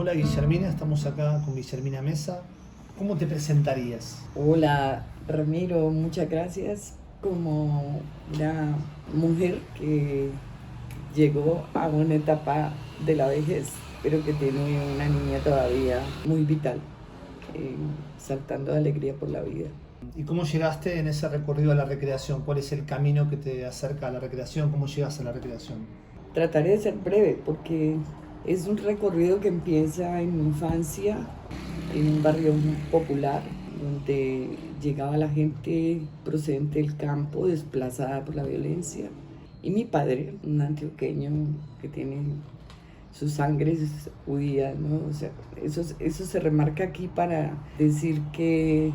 Hola Guillermina, estamos acá con Guillermina Mesa. ¿Cómo te presentarías? Hola Ramiro, muchas gracias. Como una mujer que llegó a una etapa de la vejez, pero que tiene una niña todavía muy vital, eh, saltando de alegría por la vida. ¿Y cómo llegaste en ese recorrido a la recreación? ¿Cuál es el camino que te acerca a la recreación? ¿Cómo llegas a la recreación? Trataré de ser breve porque es un recorrido que empieza en mi infancia, en un barrio popular, donde llegaba la gente procedente del campo, desplazada por la violencia. Y mi padre, un antioqueño que tiene su sangre es judía, ¿no? O sea, eso se remarca aquí para decir que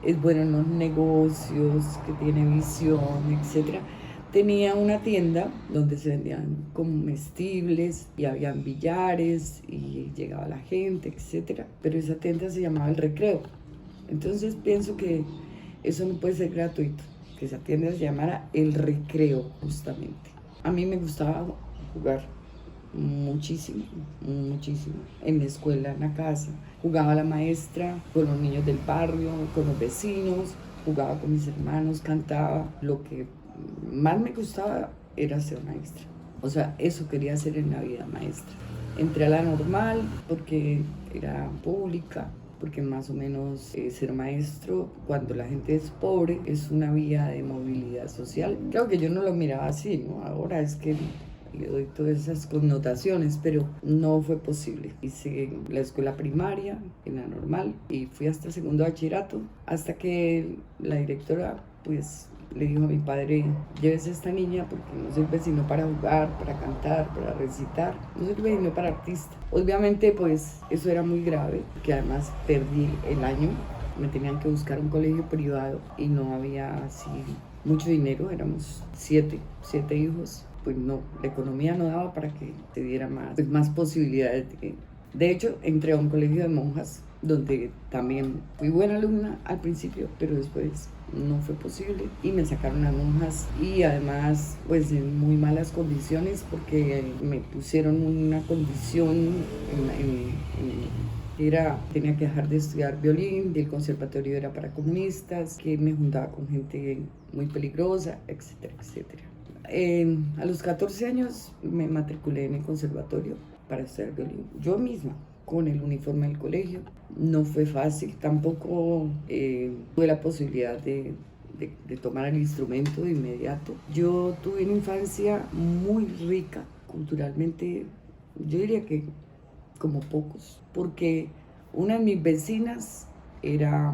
es bueno en los negocios, que tiene visión, etcétera. Tenía una tienda donde se vendían comestibles y habían billares y llegaba la gente, etcétera. Pero esa tienda se llamaba El Recreo. Entonces pienso que eso no puede ser gratuito, que esa tienda se llamara El Recreo justamente. A mí me gustaba jugar muchísimo, muchísimo. En la escuela, en la casa. Jugaba a la maestra, con los niños del barrio, con los vecinos, jugaba con mis hermanos, cantaba. Lo que más me gustaba era ser maestra. O sea, eso quería hacer en la vida, maestra. Entré a la normal porque era pública, porque más o menos ser maestro cuando la gente es pobre es una vía de movilidad social. Creo que yo no lo miraba así, ¿no? Ahora es que le doy todas esas connotaciones, pero no fue posible. Hice la escuela primaria en la normal y fui hasta el segundo bachillerato, hasta que la directora pues le dijo a mi padre: llévese a esta niña porque no sirve sino para jugar, para cantar, para recitar, no sirve sino para artista. Obviamente pues eso era muy grave, que además perdí el año, me tenían que buscar un colegio privado y no había así mucho dinero, éramos siete hijos, pues no, la economía no daba para que te diera más, pues más posibilidades. De hecho, entré a un colegio de monjas donde también fui buena alumna al principio, pero después no fue posible y me sacaron a monjas y además pues en muy malas condiciones porque me pusieron una condición tenía que dejar de estudiar violín, y el conservatorio era para comunistas, que me juntaba con gente muy peligrosa, etcétera, etcétera. A los 14 años me matriculé en el conservatorio para estudiar violín, yo misma, con el uniforme del colegio. No fue fácil, tampoco tuve la posibilidad de tomar el instrumento de inmediato. Yo tuve una infancia muy rica culturalmente, yo diría que como pocos, porque una de mis vecinas era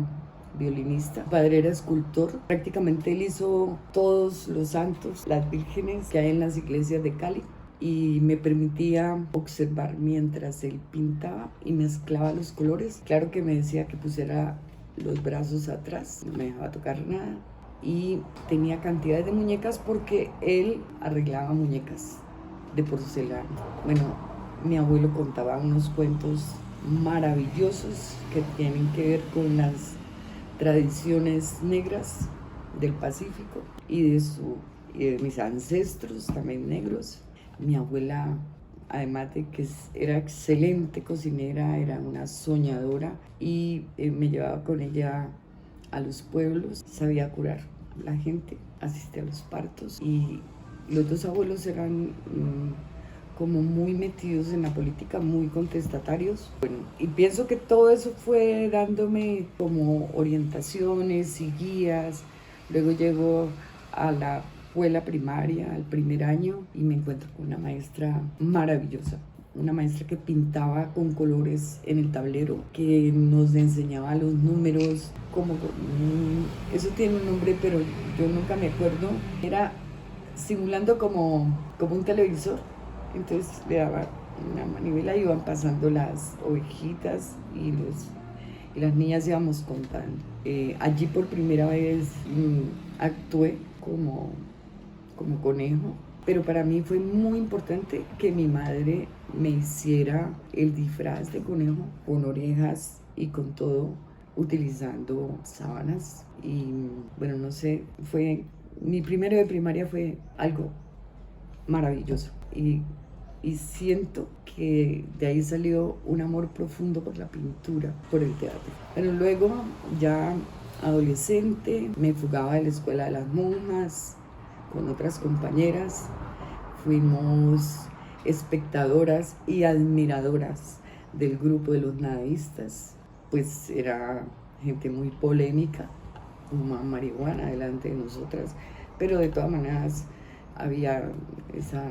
violinista, mi padre era escultor, prácticamente él hizo todos los santos, las vírgenes que hay en las iglesias de Cali, y me permitía observar mientras él pintaba y mezclaba los colores. Claro que me decía que pusiera los brazos atrás, no me dejaba tocar nada, y tenía cantidades de muñecas porque él arreglaba muñecas de porcelana. Bueno, mi abuelo contaba unos cuentos maravillosos que tienen que ver con las tradiciones negras del Pacífico y de mis ancestros también negros. Mi abuela, además de que era excelente cocinera, era una soñadora y me llevaba con ella a los pueblos, sabía curar la gente, asistía a los partos, y los dos abuelos eran como muy metidos en la política, muy contestatarios. Bueno, y pienso que todo eso fue dándome como orientaciones y guías. Luego llego a la escuela primaria, al primer año, y me encuentro con una maestra maravillosa. Una maestra que pintaba con colores en el tablero, que nos enseñaba los números, como eso tiene un nombre, pero yo nunca me acuerdo. Era simulando como un televisor. Entonces le daba una manivela y iban pasando las ovejitas y las niñas íbamos contando. Allí por primera vez actué como conejo, pero para mí fue muy importante que mi madre me hiciera el disfraz de conejo con orejas y con todo, utilizando sábanas. Y bueno, no sé, mi primero de primaria fue algo maravilloso. Y y siento que de ahí salió un amor profundo por la pintura, por el teatro. Pero luego, ya adolescente, me fugaba de la escuela de las monjas con otras compañeras. Fuimos espectadoras y admiradoras del grupo de los nadaístas, pues era gente muy polémica, fumaban marihuana delante de nosotras, pero de todas maneras había esa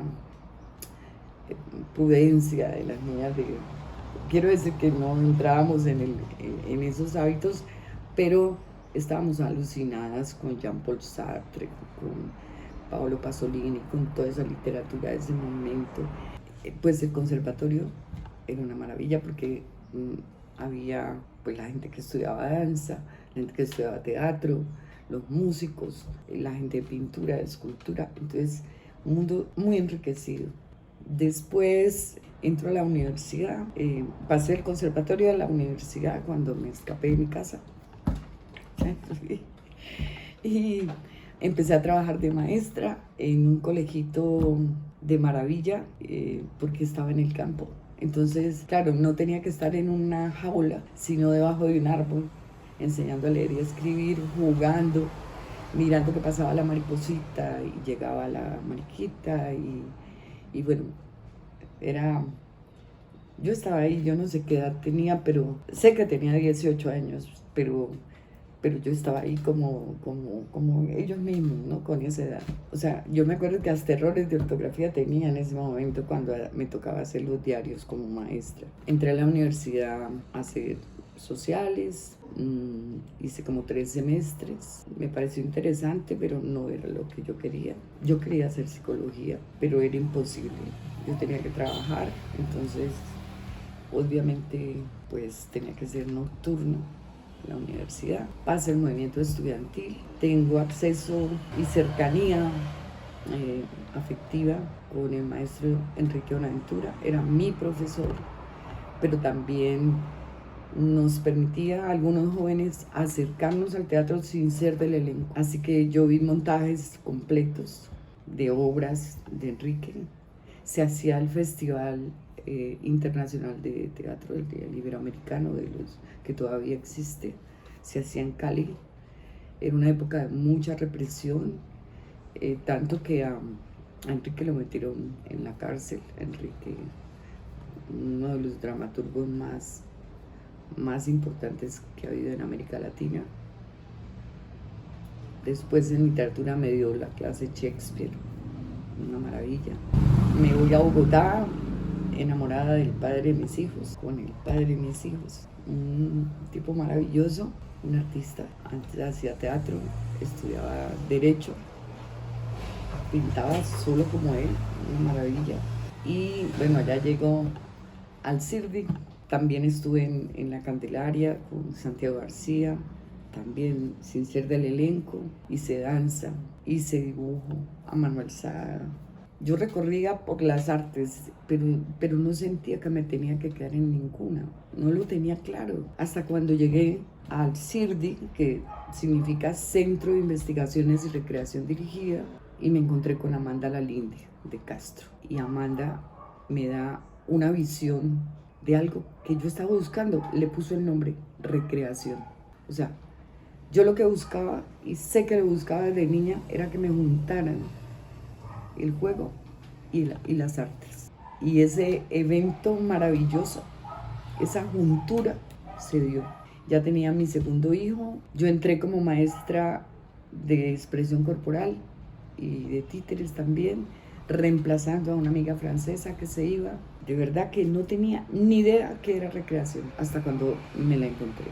prudencia de las niñas. Quiero decir que no entrábamos en esos hábitos, pero estábamos alucinadas con Jean-Paul Sartre, con Paolo Pasolini, con toda esa literatura de ese momento. Pues el conservatorio era una maravilla porque había pues la gente que estudiaba danza, la gente que estudiaba teatro, los músicos, la gente de pintura, de escultura. Entonces, un mundo muy enriquecido. Después entro a la universidad, pasé el conservatorio a la universidad cuando me escapé de mi casa. Y empecé a trabajar de maestra en un colegito de maravilla, porque estaba en el campo. Entonces, claro, no tenía que estar en una jaula, sino debajo de un árbol, enseñando a leer y a escribir, jugando, mirando que pasaba la mariposita y llegaba la mariquita y bueno, yo estaba ahí, yo no sé qué edad tenía, pero sé que tenía 18 años, pero yo estaba ahí como ellos mismos, ¿no? Con esa edad. O sea, yo me acuerdo que hasta errores de ortografía tenía en ese momento cuando me tocaba hacer los diarios como maestra. Entré a la universidad a hacer sociales, hice como 3 semestres. Me pareció interesante, pero no era lo que yo quería. Yo quería hacer psicología, pero era imposible. Yo tenía que trabajar, entonces obviamente pues tenía que ser nocturno la universidad. Pasa el movimiento estudiantil, tengo acceso y cercanía afectiva con el maestro Enrique Bonaventura, era mi profesor, pero también nos permitía a algunos jóvenes acercarnos al teatro sin ser del elenco. Así que yo vi montajes completos de obras de Enrique. Se hacía el Festival Internacional de Teatro del Iberoamericano, de los que todavía existe, se hacía en Cali. Era una época de mucha represión, tanto que a Enrique lo metieron en la cárcel. Enrique, uno de los dramaturgos más importantes que ha habido en América Latina. Después en literatura me dio la clase Shakespeare, una maravilla. Me voy a Bogotá, enamorada del padre de mis hijos, con el padre de mis hijos, un tipo maravilloso, un artista. Antes hacía teatro, estudiaba derecho, pintaba solo como él, una maravilla. Y bueno, allá llegó al CIRDI. También estuve en la Candelaria con Santiago García, también sin ser del elenco. Hice danza, hice dibujo, a Manuel Sada. Yo recorría por las artes, pero no sentía que me tenía que quedar en ninguna. No lo tenía claro. Hasta cuando llegué al CIRDI, que significa Centro de Investigaciones y Recreación Dirigida, y me encontré con Amanda Lalinde de Castro. Y Amanda me da una visión de algo que yo estaba buscando. Le puso el nombre recreación. O sea, yo lo que buscaba, y sé que lo buscaba desde niña, era que me juntaran el juego y las artes. Y ese evento maravilloso, esa juntura se dio. Ya tenía mi segundo hijo, yo entré como maestra de expresión corporal y de títeres también, reemplazando a una amiga francesa que se iba. De verdad que no tenía ni idea qué era recreación hasta cuando me la encontré.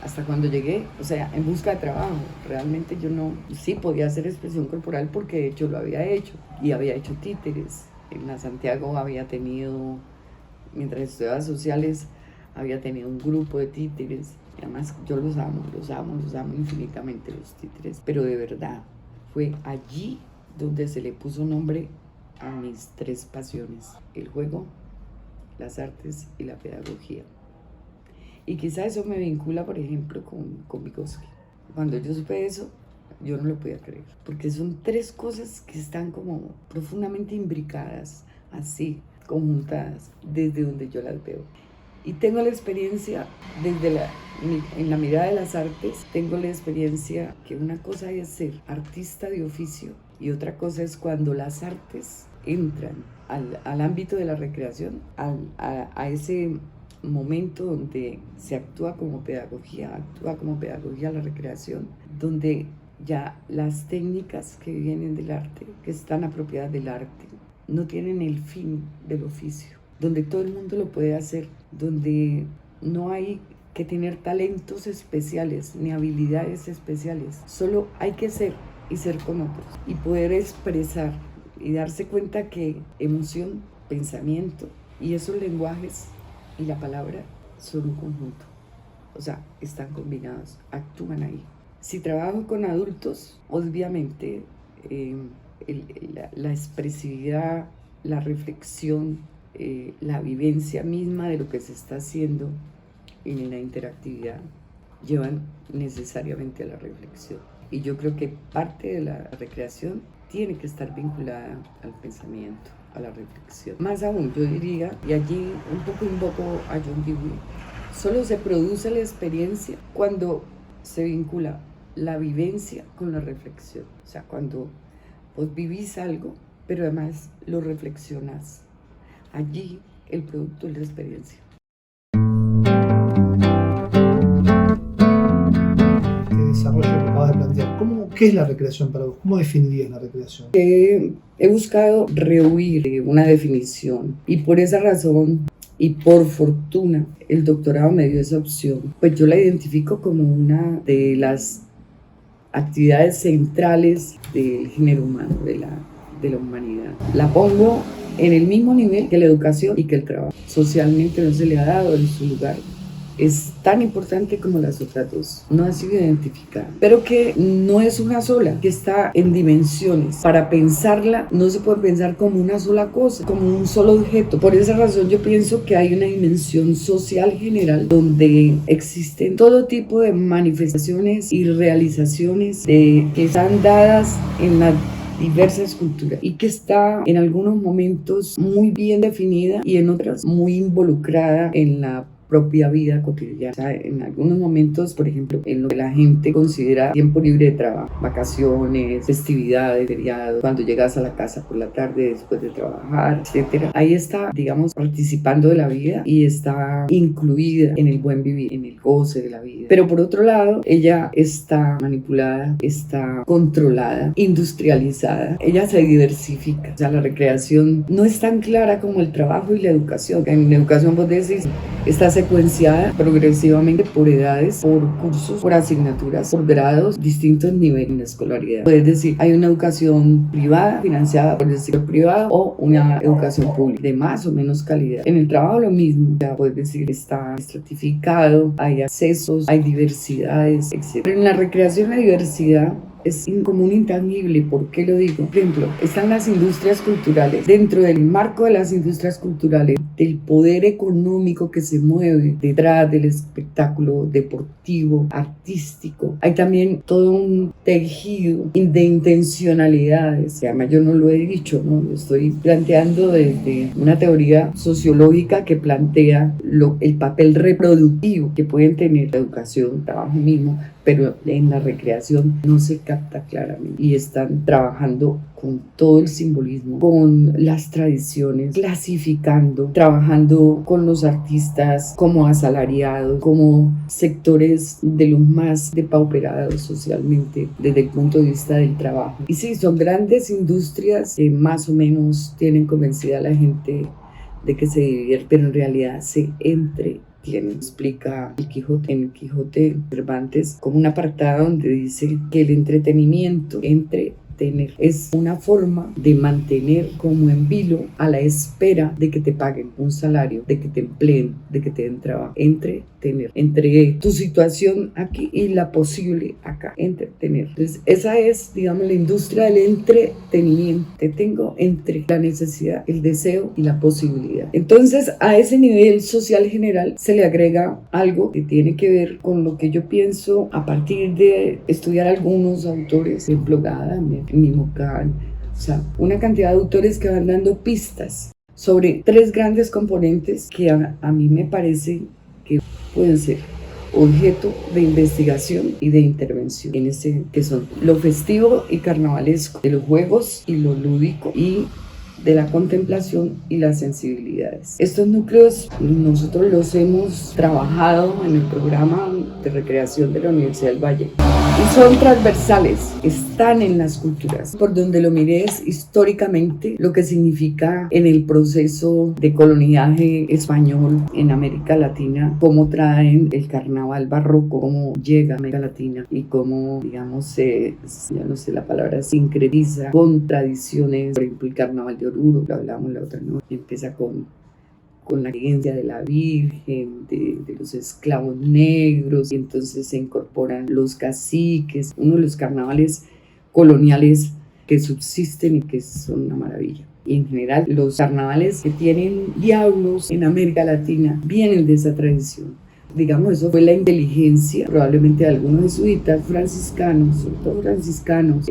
Hasta cuando llegué, o sea, en busca de trabajo. Realmente yo no, sí podía hacer expresión corporal porque de hecho lo había hecho. Y había hecho títeres. En la Santiago había tenido, mientras estudiaba sociales, había tenido un grupo de títeres. Y además yo los amo infinitamente los títeres. Pero de verdad, fue allí donde se le puso nombre a mis 3 pasiones: el juego, las artes y la pedagogía. Y quizá eso me vincula, por ejemplo, con Vygotsky. Cuando yo supe eso, yo no lo podía creer, porque son 3 cosas que están como profundamente imbricadas, así, conjuntadas desde donde yo las veo. Y tengo la experiencia en la mirada de las artes, tengo la experiencia que una cosa es ser artista de oficio y otra cosa es cuando las artes entran al ámbito de la recreación, a ese momento donde se actúa como pedagogía la recreación, donde ya las técnicas que vienen del arte, que están apropiadas del arte, no tienen el fin del oficio, donde todo el mundo lo puede hacer, donde no hay que tener talentos especiales ni habilidades especiales, solo hay que ser y ser con otros y poder expresar y darse cuenta que emoción, pensamiento y esos lenguajes y la palabra son un conjunto, o sea, están combinados, actúan ahí. Si trabajo con adultos, obviamente la expresividad, la reflexión, la vivencia misma de lo que se está haciendo en la interactividad llevan necesariamente a la reflexión. Y yo creo que parte de la recreación tiene que estar vinculada al pensamiento, a la reflexión. Más aún, yo diría, y allí un poco invoco a John Dewey, solo se produce la experiencia cuando se vincula la vivencia con la reflexión. O sea, cuando vos vivís algo, pero además lo reflexionas. Allí el producto es la experiencia. Este desarrollo que acabas de plantear, ¿qué es la recreación para vos? ¿Cómo definirías la recreación? He buscado rehuir una definición y por esa razón y por fortuna el doctorado me dio esa opción. Pues yo la identifico como una de las actividades centrales del género humano, de la humanidad. La pongo en el mismo nivel que la educación y que el trabajo. Socialmente no se le ha dado en su lugar. Es tan importante como las otras dos, no ha sido identificada, pero que no es una sola, que está en dimensiones. Para pensarla no se puede pensar como una sola cosa, como un solo objeto. Por esa razón yo pienso que hay una dimensión social general donde existen todo tipo de manifestaciones y realizaciones que están dadas en la diversas culturas y que está en algunos momentos muy bien definida y en otras muy involucrada en la propia vida cotidiana. O sea, en algunos momentos, por ejemplo, en lo que la gente considera tiempo libre de trabajo, vacaciones, festividades, feriados, cuando llegas a la casa por la tarde después de trabajar, etcétera. Ahí está, digamos, participando de la vida y está incluida en el buen vivir, en el goce de la vida. Pero por otro lado, ella está manipulada, está controlada, industrializada. Ella se diversifica. O sea, la recreación no es tan clara como el trabajo y la educación. En la educación vos decís, está secuenciada progresivamente por edades, por cursos, por asignaturas, por grados, distintos niveles en la escolaridad. Puedes decir, hay una educación privada financiada por el sector privado o una educación pública de más o menos calidad. En el trabajo lo mismo, ya puedes decir, está estratificado, hay accesos, hay diversidades, etc. Pero en la recreación la diversidad es como un intangible. ¿Por qué lo digo? Por ejemplo, están las industrias culturales. Dentro del marco de las industrias culturales, del poder económico que se mueve detrás del espectáculo deportivo, artístico, hay también todo un tejido de intencionalidades. Además, yo no lo he dicho, ¿no? Lo estoy planteando desde una teoría sociológica que plantea el papel reproductivo que pueden tener la educación, el trabajo mismo, pero en la recreación no se capta claramente y están trabajando con todo el simbolismo, con las tradiciones, clasificando, trabajando con los artistas como asalariados, como sectores de los más depauperados socialmente desde el punto de vista del trabajo. Y sí, son grandes industrias que más o menos tienen convencida a la gente de que se divierte, pero en realidad se entretienen. Explica el Quijote, en el Quijote Cervantes, como un apartado donde dice que el entretenimiento es una forma de mantener como en vilo a la espera de que te paguen un salario, de que te empleen, de que te den trabajo. Entretener, entre tu situación aquí y la posible acá, entretener. Entonces esa es, digamos, la industria del entretenimiento. Te tengo entre la necesidad, el deseo y la posibilidad. Entonces a ese nivel social general se le agrega algo que tiene que ver con lo que yo pienso a partir de estudiar algunos autores, por ejemplo Gadamer, Mimocán, o sea, una cantidad de autores que van dando pistas sobre 3 grandes componentes que a mí me parece que pueden ser objeto de investigación y de intervención, que son lo festivo y carnavalesco, de los juegos y lo lúdico, y de la contemplación y las sensibilidades. Estos núcleos nosotros los hemos trabajado en el programa de recreación de la Universidad del Valle y son transversales, están en las culturas. Por donde lo mires históricamente, lo que significa en el proceso de coloniaje español en América Latina, cómo traen el carnaval barroco, cómo llega a América Latina y cómo, digamos, ya no sé la palabra, sincretiza con tradiciones, por ejemplo, el carnaval de Oruro, lo hablábamos la otra noche, empieza con la creencia de la Virgen, de los esclavos negros, y entonces se incorporan los caciques, uno de los carnavales coloniales que subsisten y que son una maravilla. Y en general los carnavales que tienen diablos en América Latina vienen de esa tradición. Digamos, eso fue la inteligencia probablemente de algunos jesuitas franciscanos, sobre todo franciscanos,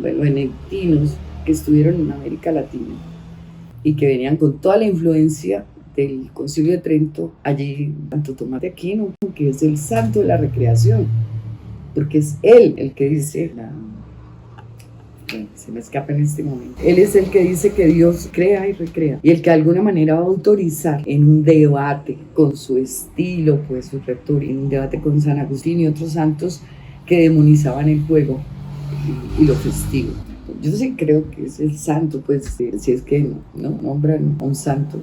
benedictinos, que estuvieron en América Latina y que venían con toda la influencia del Concilio de Trento. Allí Santo Tomás de Aquino, que es el santo de la recreación, porque es él el que dice, se me escapa en este momento, él es el que dice que Dios crea y recrea, y el que de alguna manera va a autorizar en un debate con su estilo, pues su retórica, en un debate con San Agustín y otros santos que demonizaban el juego y lo festivo. Yo sí creo que es el santo, pues si es que no nombran a un santo,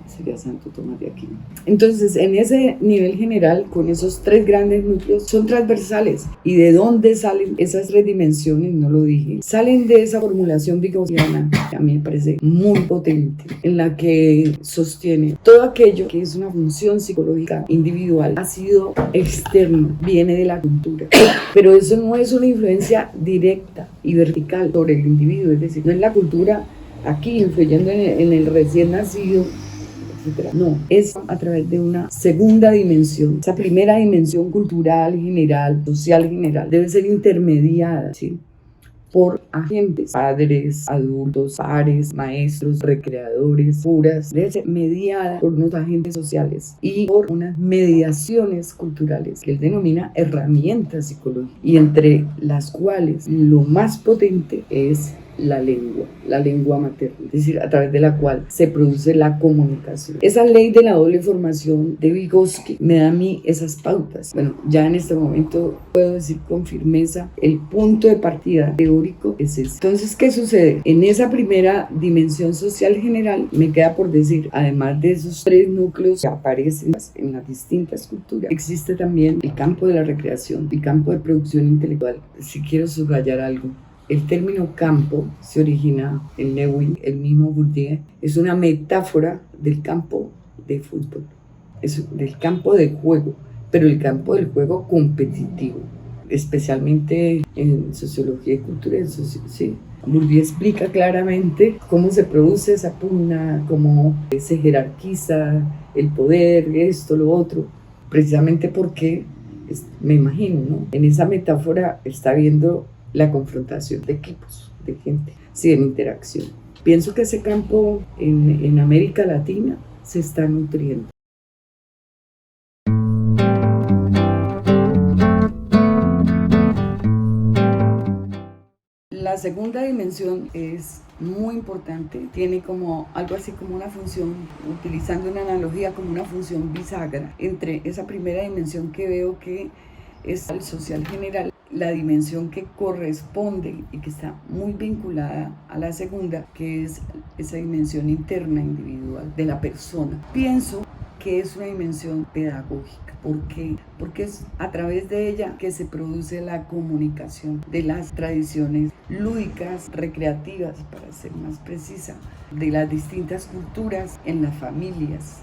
sería Santo Tomás de Aquino. Entonces, en ese nivel general, con esos 3 grandes núcleos, son transversales. ¿Y de dónde salen esas 3 dimensiones? No lo dije. Salen de esa formulación vigosiana, que a mí me parece muy potente, en la que sostiene todo aquello que es una función psicológica individual, ha sido externo, viene de la cultura. Pero eso no es una influencia directa y vertical sobre el individuo, es decir, no es la cultura aquí influyendo en el recién nacido, etc. No, es a través de una segunda dimensión. Esa primera dimensión cultural general, social general, debe ser intermediada, ¿sí?, por agentes, padres, adultos, pares, maestros, recreadores, curas, debe ser mediada por unos agentes sociales y por unas mediaciones culturales que él denomina herramientas psicológicas, y entre las cuales lo más potente es la lengua materna, es decir, a través de la cual se produce la comunicación. Esa ley de la doble formación de Vygotsky me da a mí esas pautas. Bueno, ya en este momento puedo decir con firmeza, el punto de partida teórico es ese. Entonces, ¿qué sucede? En esa primera dimensión social general, me queda por decir, además de esos 3 núcleos que aparecen en las distintas culturas, existe también el campo de la recreación, el campo de producción intelectual. Si quiero subrayar algo, el término campo se origina en Lewin, el mismo Bourdieu, es una metáfora del campo de fútbol, es del campo de juego, pero el campo del juego competitivo, especialmente en sociología y cultura. Sí. Bourdieu explica claramente cómo se produce esa pugna, cómo se jerarquiza el poder, esto, lo otro, precisamente porque, me imagino, ¿no?, en esa metáfora está viendo la confrontación de equipos, de gente, sí, en interacción. Pienso que ese campo en América Latina se está nutriendo. La segunda dimensión es muy importante, tiene como algo así como una función, utilizando una analogía, como una función bisagra entre esa primera dimensión que veo que es el social general, la dimensión que corresponde y que está muy vinculada a la segunda, que es esa dimensión interna individual de la persona. Pienso que es una dimensión pedagógica. ¿Por qué? Porque es a través de ella que se produce la comunicación de las tradiciones lúdicas, recreativas, para ser más precisa, de las distintas culturas en las familias,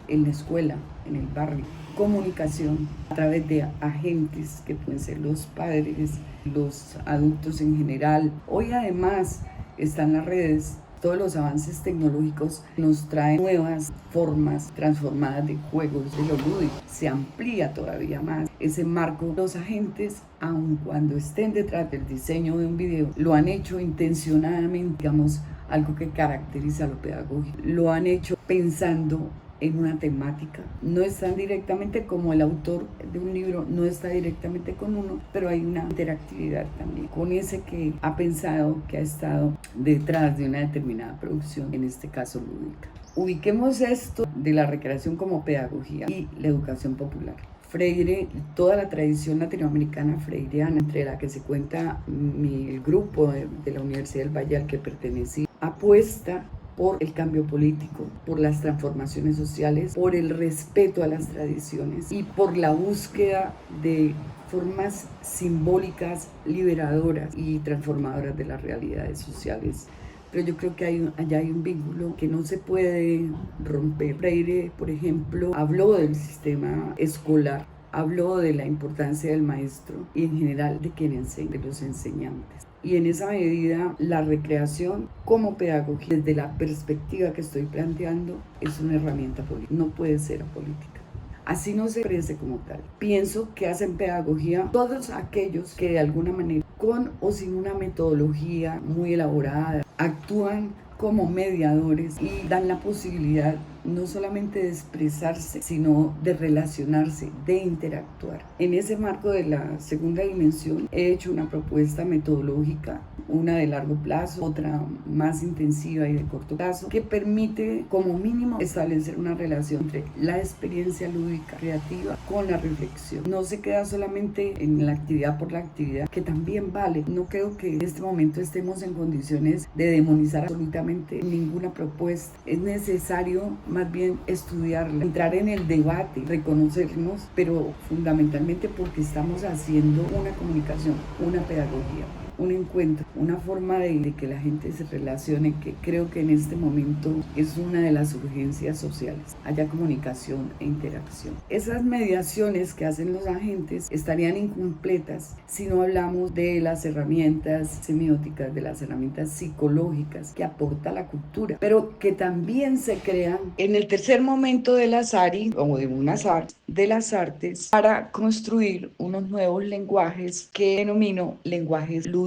en la escuela, en el barrio. Comunicación a través de agentes que pueden ser los padres, los adultos en general. Hoy además están las redes, todos los avances tecnológicos nos traen nuevas formas transformadas de juegos, de lo lúdico. Se amplía todavía más ese marco. Los agentes, aun cuando estén detrás del diseño de un video, lo han hecho intencionadamente, digamos, algo que caracteriza lo pedagógico. Lo han hecho pensando en una temática. No están directamente como el autor de un libro, no está directamente con uno, pero hay una interactividad también con ese que ha pensado, que ha estado detrás de una determinada producción, en este caso lúdica. Ubiquemos esto de la recreación como pedagogía y la educación popular. Freire, toda la tradición latinoamericana freireana, entre la que se cuenta el grupo de la Universidad del Valle al que pertenecí, apuesta por el cambio político, por las transformaciones sociales, por el respeto a las tradiciones y por la búsqueda de formas simbólicas, liberadoras y transformadoras de las realidades sociales. Pero yo creo que allá hay un vínculo que no se puede romper. Freire, por ejemplo, habló del sistema escolar, habló de la importancia del maestro y en general de quien enseña, de los enseñantes. Y en esa medida, la recreación como pedagogía, desde la perspectiva que estoy planteando, es una herramienta política, no puede ser apolítica. Así no se exprese como tal. Pienso que hacen pedagogía todos aquellos que de alguna manera, con o sin una metodología muy elaborada, actúan como mediadores y dan la posibilidad no solamente de expresarse, sino de relacionarse, de interactuar. En ese marco de la segunda dimensión he hecho una propuesta metodológica, una de largo plazo, otra más intensiva y de corto plazo, que permite como mínimo establecer una relación entre la experiencia lúdica creativa con la reflexión. No se queda solamente en la actividad por la actividad, que también vale. No creo que en este momento estemos en condiciones de demonizar absolutamente ninguna propuesta. Es necesario más bien estudiarla, entrar en el debate, reconocernos, pero fundamentalmente porque estamos haciendo una comunicación, una pedagogía, un encuentro, una forma de que la gente se relacione, que creo que en este momento es una de las urgencias sociales, haya comunicación e interacción. Esas mediaciones que hacen los agentes estarían incompletas si no hablamos de las herramientas semióticas, de las herramientas psicológicas que aporta la cultura, pero que también se crean en el tercer momento de las ARI o de las artes para construir unos nuevos lenguajes que denomino lenguajes lúdico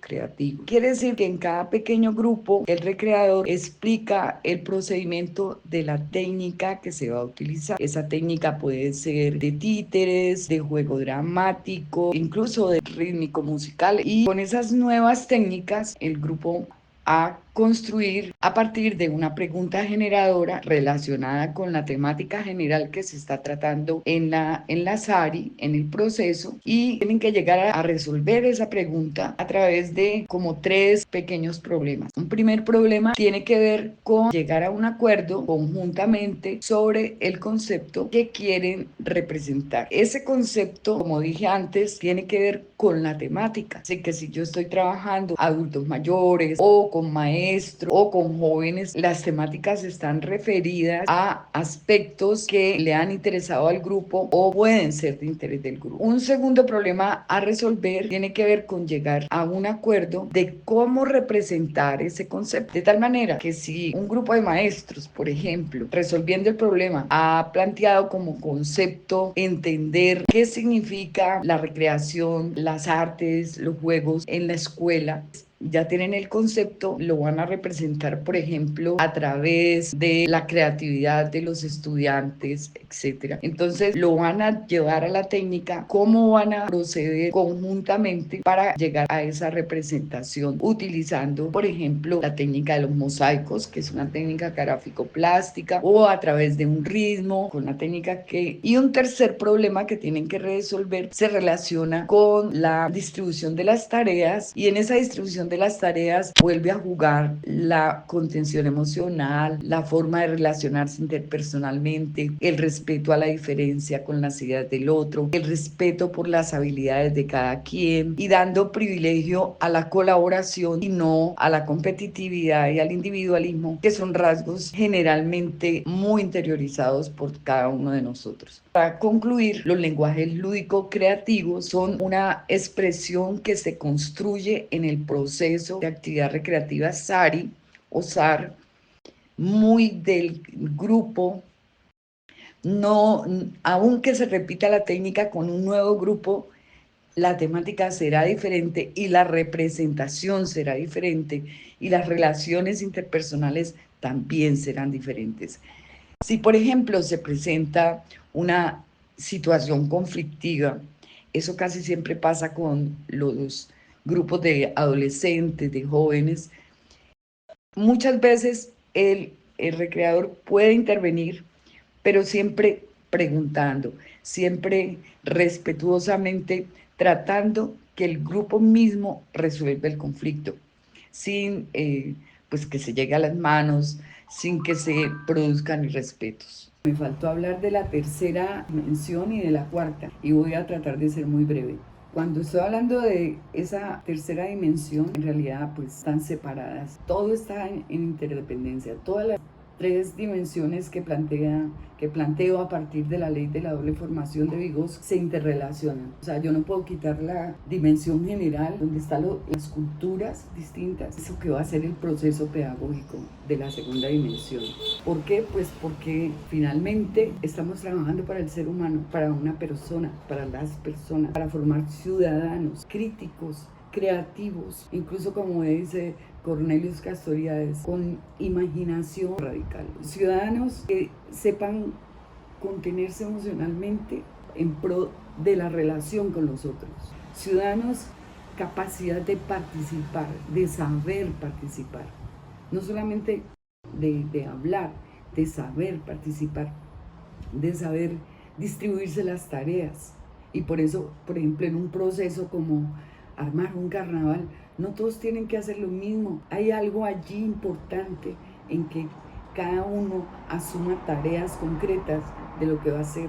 creativo. Quiere decir que en cada pequeño grupo el recreador explica el procedimiento de la técnica que se va a utilizar. Esa técnica puede ser de títeres, de juego dramático, incluso de rítmico musical, y con esas nuevas técnicas el grupo a construir a partir de una pregunta generadora relacionada con la temática general que se está tratando en la SARI, en el proceso, y tienen que llegar a resolver esa pregunta a través de como 3 pequeños problemas. Un primer problema tiene que ver con llegar a un acuerdo conjuntamente sobre el concepto que quieren representar. Ese concepto, como dije antes, tiene que ver con la temática. Así que si yo estoy trabajando adultos mayores o con maestros o con jóvenes, las temáticas están referidas a aspectos que le han interesado al grupo o pueden ser de interés del grupo. Un segundo problema a resolver tiene que ver con llegar a un acuerdo de cómo representar ese concepto, de tal manera que si un grupo de maestros, por ejemplo, resolviendo el problema, ha planteado como concepto entender qué significa la recreación, las artes, los juegos en la escuela, ya tienen el concepto, lo van a representar, por ejemplo, a través de la creatividad de los estudiantes, etcétera. Entonces, lo van a llevar a la técnica, cómo van a proceder conjuntamente para llegar a esa representación, utilizando, por ejemplo, la técnica de los mosaicos, que es una técnica graficoplástica, o a través de un ritmo, con la técnica que... Y un tercer problema que tienen que resolver se relaciona con la distribución de las tareas, y en esa distribución de las tareas vuelve a jugar la contención emocional, la forma de relacionarse interpersonalmente, el respeto a la diferencia con las ideas del otro, el respeto por las habilidades de cada quien y dando privilegio a la colaboración y no a la competitividad y al individualismo, que son rasgos generalmente muy interiorizados por cada uno de nosotros. Para concluir, los lenguajes lúdico-creativos son una expresión que se construye en el proceso de actividad recreativa SARI o SAR, muy del grupo, no, aunque se repita la técnica con un nuevo grupo, la temática será diferente y la representación será diferente y las relaciones interpersonales también serán diferentes. Si, por ejemplo, se presenta una situación conflictiva, eso casi siempre pasa con los grupos de adolescentes, de jóvenes. Muchas veces el recreador puede intervenir, pero siempre preguntando, siempre respetuosamente tratando que el grupo mismo resuelva el conflicto, sin pues que se llegue a las manos, sin que se produzcan irrespetos. Me faltó hablar de la tercera dimensión y de la cuarta, y voy a tratar de ser muy breve. Cuando estoy hablando de esa tercera dimensión, en realidad pues están separadas. Todo está en interdependencia. Todas las tres dimensiones que planteo a partir de la ley de la doble formación de Vygotsky se interrelacionan. O sea, yo no puedo quitar la dimensión general donde están las culturas distintas. Eso que va a ser el proceso pedagógico de la segunda dimensión. ¿Por qué? Pues porque finalmente estamos trabajando para el ser humano, para una persona, para las personas, para formar ciudadanos críticos, creativos, incluso como dice Cornelius Castoriadis, con imaginación radical. Ciudadanos que sepan contenerse emocionalmente en pro de la relación con los otros. Ciudadanos, capacidad de participar, de saber participar. No solamente de hablar, de saber participar, de saber distribuirse las tareas. Y por eso, por ejemplo, en un proceso como armar un carnaval, no todos tienen que hacer lo mismo. Hay algo allí importante en que cada uno asuma tareas concretas de lo que va a hacer,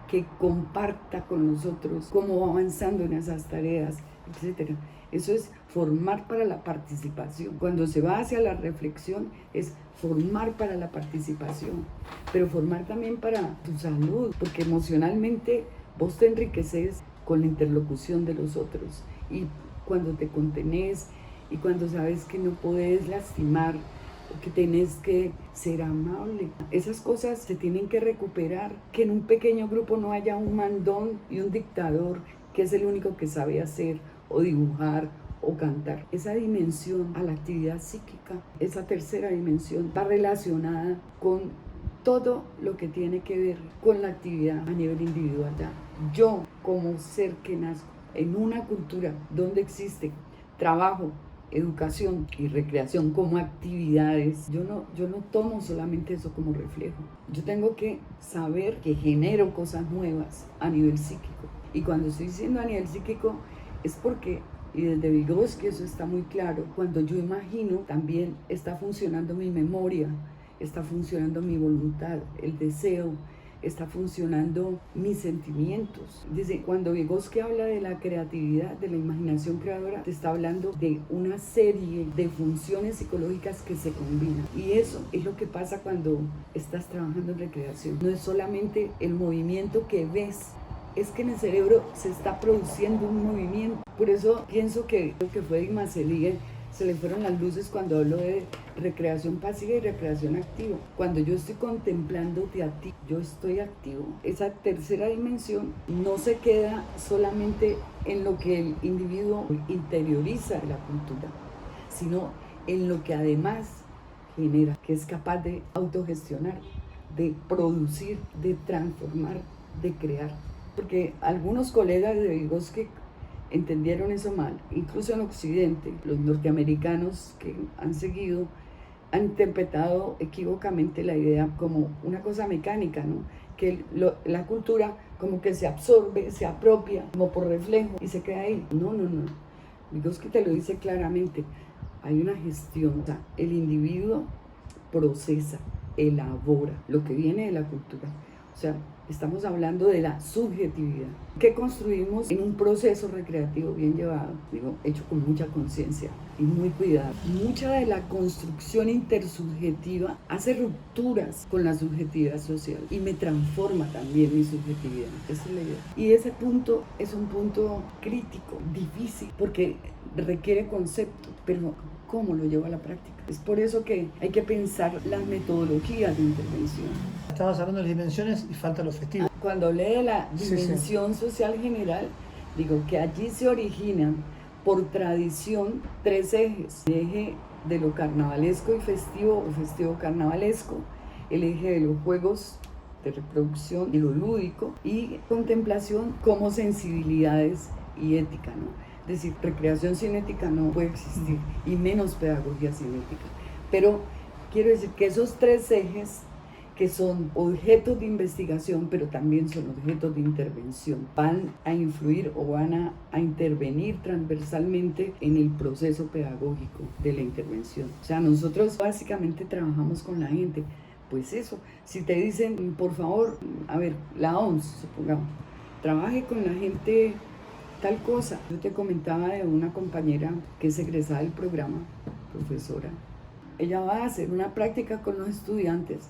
que comparta con nosotros cómo va avanzando en esas tareas, etc. Eso es formar para la participación. Cuando se va hacia la reflexión es formar para la participación, pero formar también para tu salud, porque emocionalmente vos te enriqueces con la interlocución de los otros. Y cuando te contenés y cuando sabes que no podés lastimar, que tenés que ser amable, esas cosas se tienen que recuperar. Que en un pequeño grupo no haya un mandón y un dictador que es el único que sabe hacer o dibujar o cantar. Esa dimensión a la actividad psíquica, esa tercera dimensión, está relacionada con todo lo que tiene que ver con la actividad a nivel individual. Yo, como ser que nazco en una cultura donde existe trabajo, educación y recreación como actividades, yo no tomo solamente eso como reflejo. Yo tengo que saber que genero cosas nuevas a nivel psíquico. Y cuando estoy diciendo a nivel psíquico es porque, y desde Vygotsky eso está muy claro, cuando yo imagino también está funcionando mi memoria, está funcionando mi voluntad, el deseo, está funcionando mis sentimientos. Dice, cuando Vygotsky habla de la creatividad, de la imaginación creadora, te está hablando de una serie de funciones psicológicas que se combinan. Y eso es lo que pasa cuando estás trabajando en recreación. No es solamente el movimiento que ves, es que en el cerebro se está produciendo un movimiento. Por eso pienso que lo que fue Digmas Elige se le fueron las luces cuando hablo de recreación pasiva y recreación activa. Cuando yo estoy contemplándote a ti, yo estoy activo. Esa tercera dimensión no se queda solamente en lo que el individuo interioriza de la cultura, sino en lo que además genera, que es capaz de autogestionar, de producir, de transformar, de crear. Porque algunos colegas de Vygotsky entendieron eso mal, incluso en Occidente, los norteamericanos que han seguido han interpretado equívocamente la idea como una cosa mecánica, ¿no? Que la cultura como que se absorbe, se apropia como por reflejo y se queda ahí. No. Vygotsky te lo dice claramente, hay una gestión, o sea, el individuo procesa, elabora lo que viene de la cultura. O sea, estamos hablando de la subjetividad que construimos en un proceso recreativo bien llevado, hecho con mucha conciencia y muy cuidado. Mucha de la construcción intersubjetiva hace rupturas con la subjetividad social y me transforma también mi subjetividad. Esa es la idea. Y ese punto es un punto crítico, difícil, porque requiere concepto, pero ¿cómo lo llevo a la práctica? Es por eso que hay que pensar las metodologías de intervención. Estabas hablando de las dimensiones y falta lo festivo. Cuando hablé de la dimensión social general, Digo que allí se originan por tradición 3 ejes: el eje de lo carnavalesco y festivo o festivo carnavalesco, el eje de los juegos de reproducción y lo lúdico, y contemplación como sensibilidades y ética, ¿no? Es decir, recreación sin ética no puede existir, y menos pedagogía sin ética. Pero quiero decir que esos 3 ejes, que son objetos de investigación, pero también son objetos de intervención, van a influir o van a intervenir transversalmente en el proceso pedagógico de la intervención. O sea, nosotros básicamente trabajamos con la gente. Pues eso, si te dicen, por favor, a ver, la OMS, supongamos, trabaje con la gente tal cosa. Yo te comentaba de una compañera que es egresada del programa, profesora. Ella va a hacer una práctica con los estudiantes,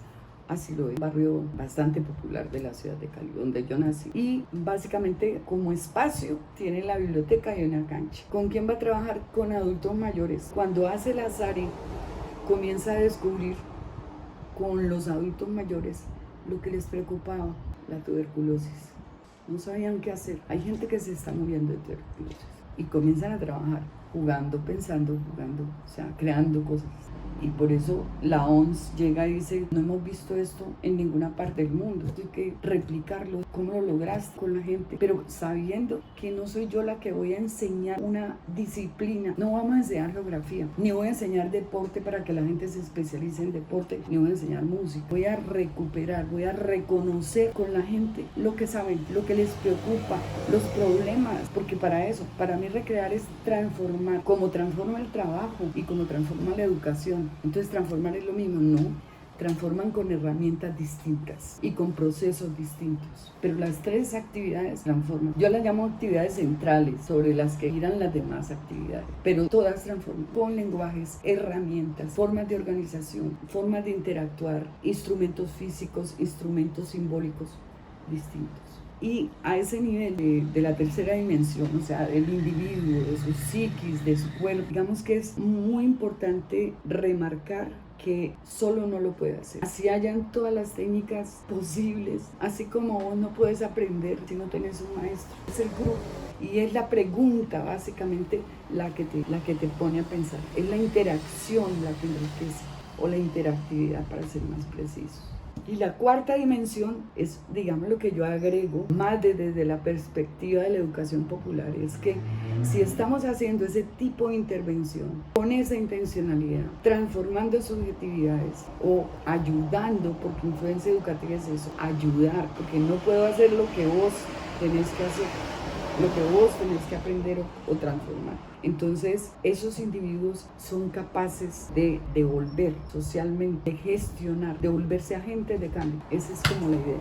así lo es, un barrio bastante popular de la ciudad de Cali, donde yo nací. Y básicamente como espacio tiene la biblioteca y una cancha. ¿Con quién va a trabajar? Con adultos mayores. Cuando hace la SARI, comienza a descubrir con los adultos mayores lo que les preocupaba, la tuberculosis. No sabían qué hacer. Hay gente que se está muriendo de tuberculosis y comienzan a trabajar jugando, pensando, jugando, o sea, creando cosas. Y por eso la OMS llega y dice, no hemos visto esto en ninguna parte del mundo, esto hay que replicarlo. ¿Cómo lo lograste con la gente? Pero sabiendo que no soy yo la que voy a enseñar una disciplina, no vamos a enseñar geografía, ni voy a enseñar deporte para que la gente se especialice en deporte, ni voy a enseñar música. Voy a recuperar, voy a reconocer con la gente lo que saben, lo que les preocupa, los problemas, porque para eso, para mí recrear es transformar, como transforma el trabajo y como transforma la educación. Entonces transformar es lo mismo, no, transforman con herramientas distintas y con procesos distintos, pero las 3 actividades transforman. Yo las llamo actividades centrales sobre las que giran las demás actividades, pero todas transforman con lenguajes, herramientas, formas de organización, formas de interactuar, instrumentos físicos, instrumentos simbólicos distintos. Y a ese nivel de la tercera dimensión, o sea, del individuo, de su psiquis, de su cuerpo, digamos que es muy importante remarcar que solo no lo puede hacer. Así hayan todas las técnicas posibles, así como vos no puedes aprender si no tenés un maestro. Es el grupo. Y es la pregunta básicamente la que te pone a pensar. Es la interacción la que enriquece, o la interactividad para ser más precisos. Y la 4ª dimensión es, digamos, lo que yo agrego más desde la perspectiva de la educación popular, es que si estamos haciendo ese tipo de intervención con esa intencionalidad, transformando subjetividades o ayudando, porque influencia educativa es eso, ayudar, porque no puedo hacer lo que vos tenés que hacer, lo que vos tenés que aprender o transformar. Entonces, esos individuos son capaces de devolver socialmente, de gestionar, de volverse agentes de cambio. Esa es como la idea.